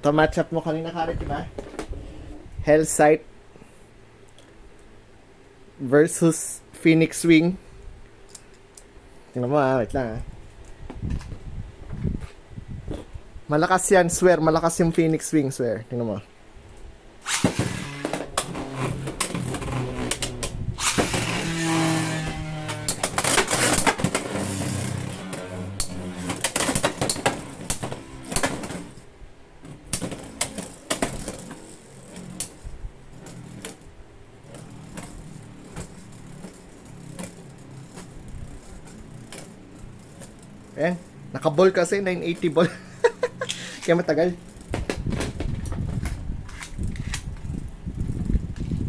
Ito match up mo kanina, Karen, diba? Hellsight versus Phoenix Wing. Tingnan mo wait lang Malakas yan, swear. Malakas yung Phoenix Wing, swear. Tingnan mo. Ayan. Naka-ball kasi, 980 ball. Kaya matagal.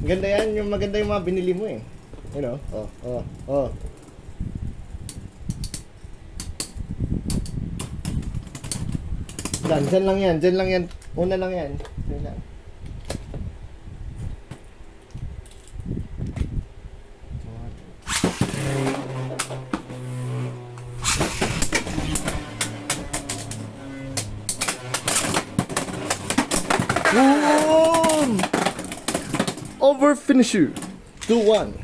Ganda yan, yung maganda yung mga binili mo eh. You know? Oh. Dyan lang yan. Una lang yan. Dyan lang. Boom! Over finisher. 2-1.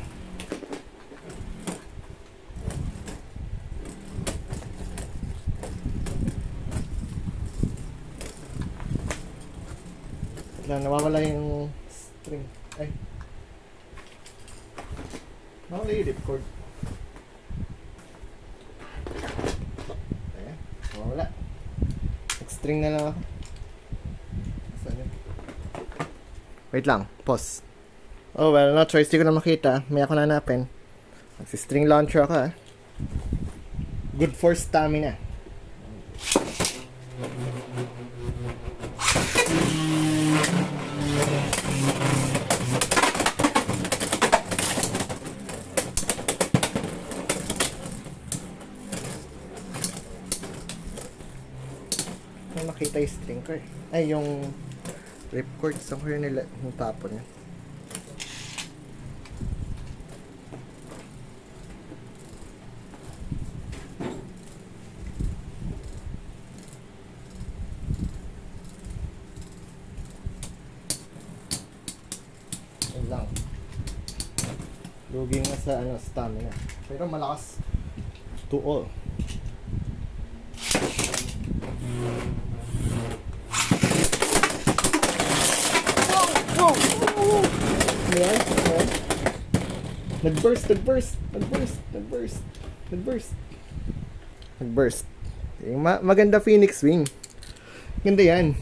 Nawawala yung string. Ay. Nawawala yung ripcord. Ayan. Nawawala. Nag-string na lang ako. Wait lang, pause. Oh well, no choice, di ko na makita. May ako nanapin. Magsi-string launcher ako Good for stamina. May makita yung string ko Ay, yung ripcord, saan ko yun nila yung tapon niya. Yun lang. Lugi nga sa stamina. Pero malakas to all. Ayan. Nag-burst. Maganda Phoenix Wing. Ganda yan.